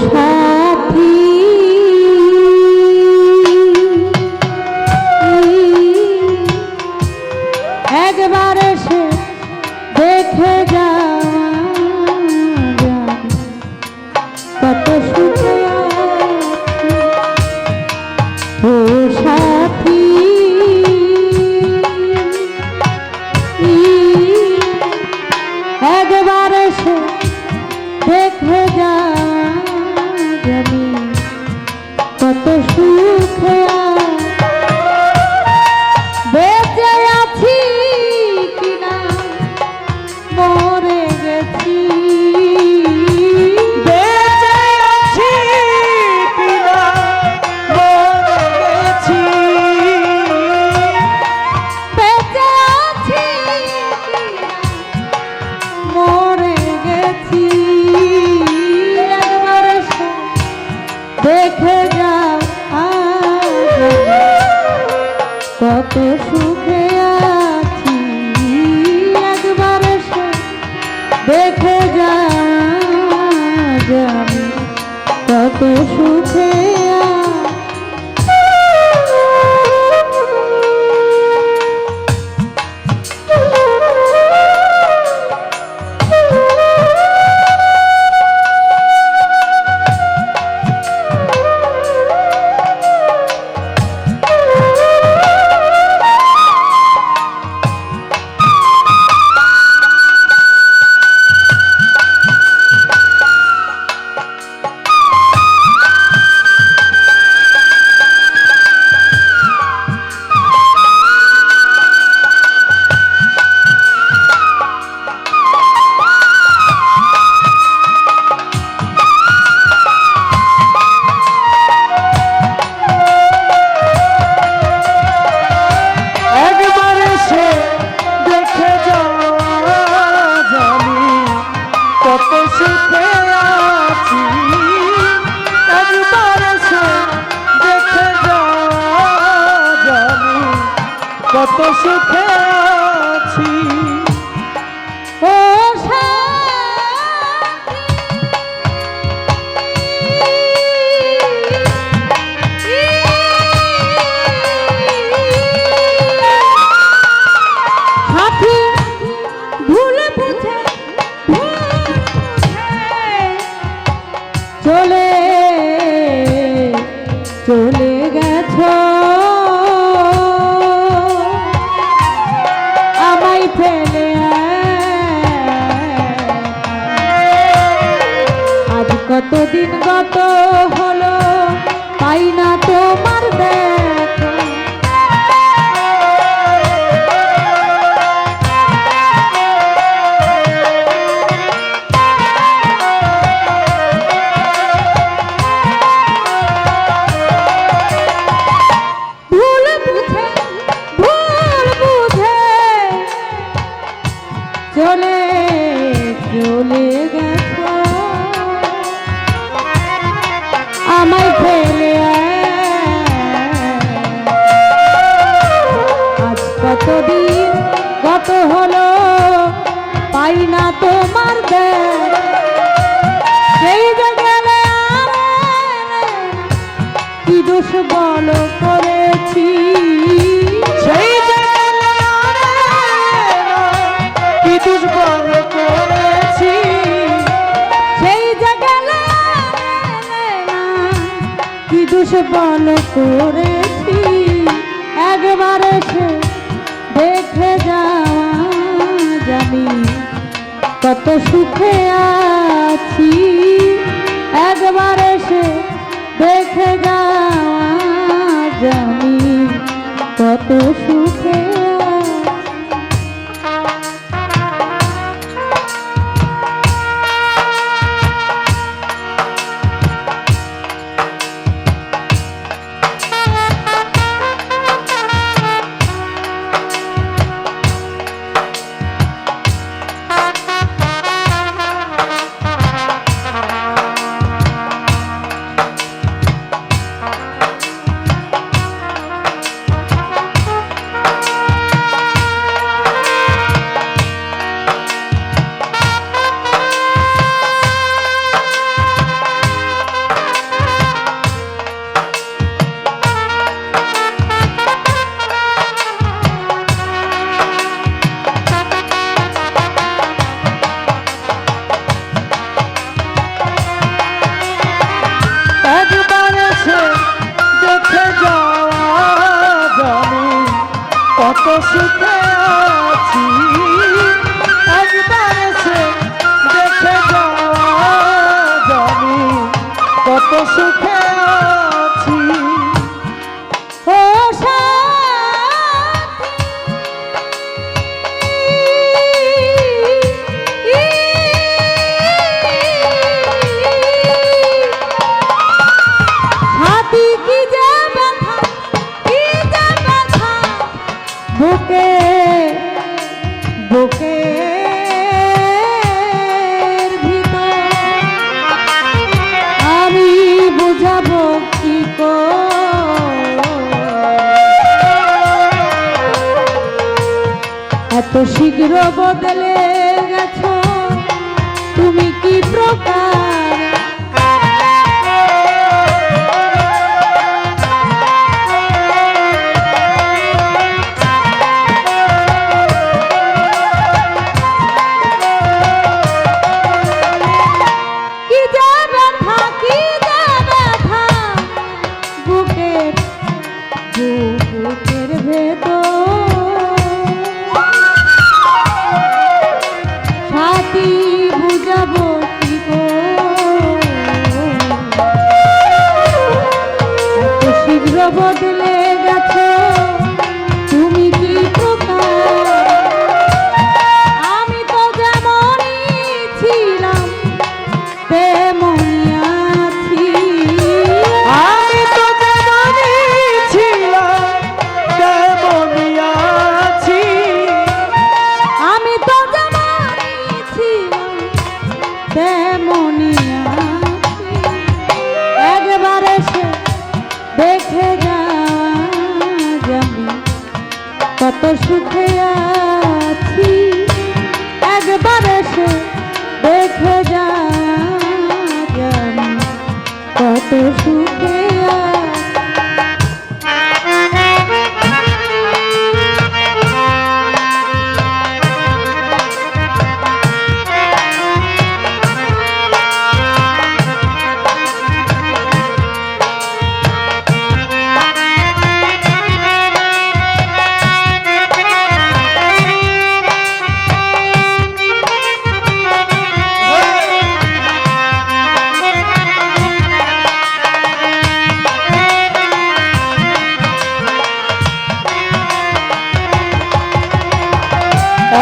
সাথী একবার এসে দেখে যা কত সুখে ও সাথী একবার এসে দেখে যা জানি কত সুখে বেঁচে আছি কিনা মরে গেছি বেঁচে আছি কিনা মরে গেছি বেঁচে আছি কিনা মরে গেছি একবার এসে দেখে যাও কত সুখে আছি একবার এসে দেখে যাও আমি কত সুখে কত সুখে আছি ও সাথী ভুল বুঝে চলে চলে গেছো আমায় ফেলে আজ কতদিন গত হলো পাই না তোমার দেখা চলে চলে গেছো আমায় ফেলে আজ কতদিন গত হলো পাই না তোমার সেই যে গেলে কি দোষ বলো করেছি সেই কি দুর্বল করেছি সেই জায়গায় কি দোষ বল করেছি একবার এসে দেখে যাওয়া জানি কত সুখে আছি একবার এসে দেখে যাওয়া জানি কত সুখে সুখে আছি একবার এসে দেখে যাওয়া জানি কত সুখে আছি ও সাথী কি যে ব্যথা কি যে ব্যথা বুকে বুকে আমি বুঝাবো কি এত শীঘ্র বদলে গেছো তুমি কি প্রকার বুকের ভেতর সাথী বুঝাবো কি গো এত শীঘ্র বদলে গেছো তুমি কি প্রকার আমি তো যেমনই ছিলাম তেমনই আছি আমি তো যেমনই ছিলাম তেমনই আছি আমি তো যেমনই ছিলাম তেমনই আছি একবার এসে দেখে যা যাবি কত সুখে আছি একবার এসে দেখে যা যাবি কত সুখে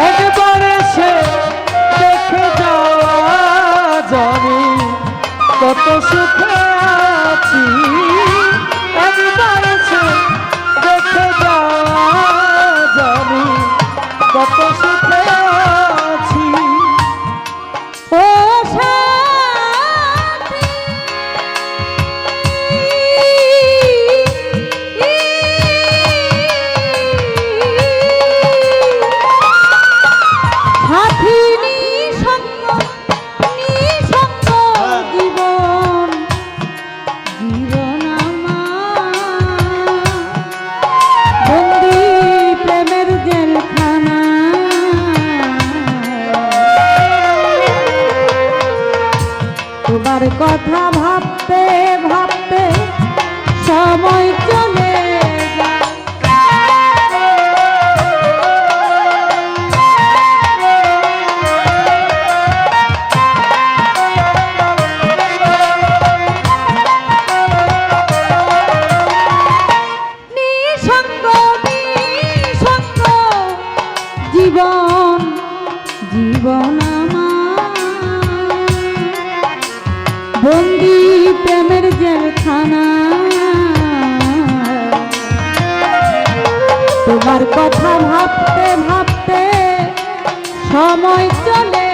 একবার এসে দেখে যাওয়া জানি কত সুখে আছি একবার এসে দেখে যাওয়া জানি কত সুখে আছি ও সাথী সাথী নিঃসঙ্গ নিঃসঙ্গ জীবন জীবন আমার বন্দি প্রেমের জেলখানা তোমার কথা ভাবতে ভাবতে সময় চলে যায় নিঃসঙ্গ নিঃসঙ্গ জীবন জীবন আমার বন্দি প্রেমের জেলখানা তোমার কথা ভাবতে ভাবতে সময় চলে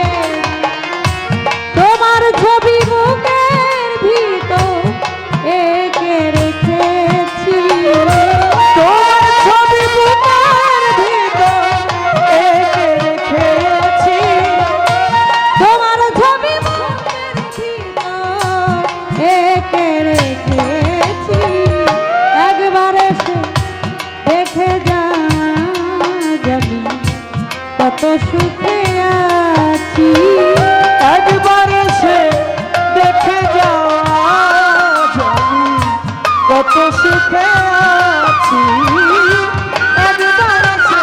তোমার ছবি বুকের ভিতর এঁকে রেখেছি তোমার ছবি বুকের ভিতর এঁকে রেখেছি তোমার ছবি বুকের ভিতর এঁকে রেখেছি একবার এসে দেখে যা যাবি কত সুখে আছি একবার এসে দেখে যাওয়া জানি কত সুখে আছি একবার এসে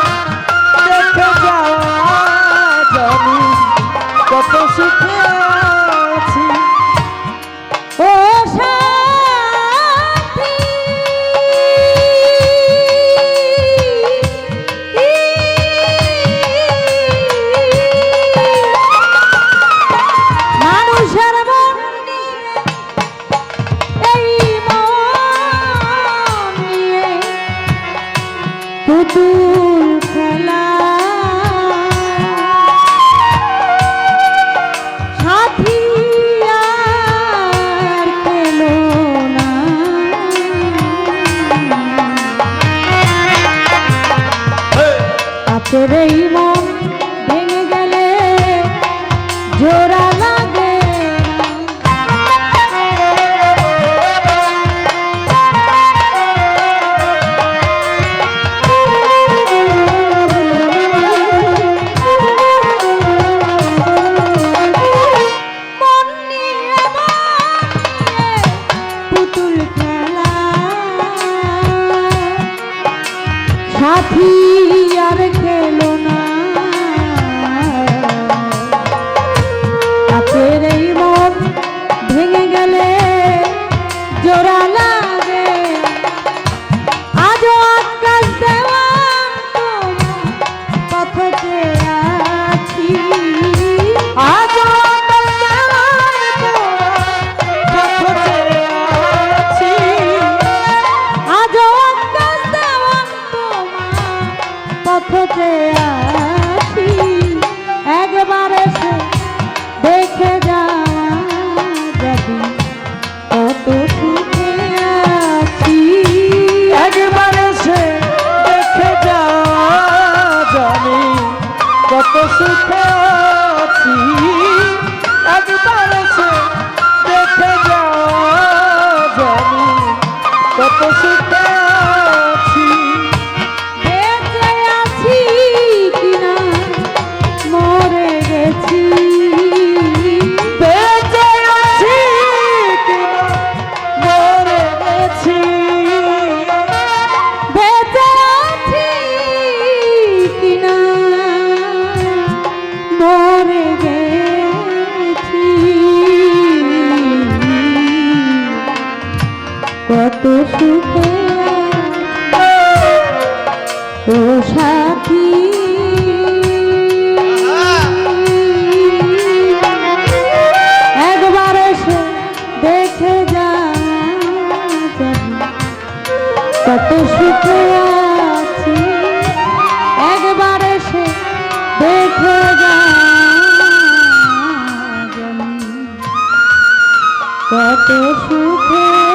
সুখে আছি একবার এসে দেখে যা জানি কত সুখে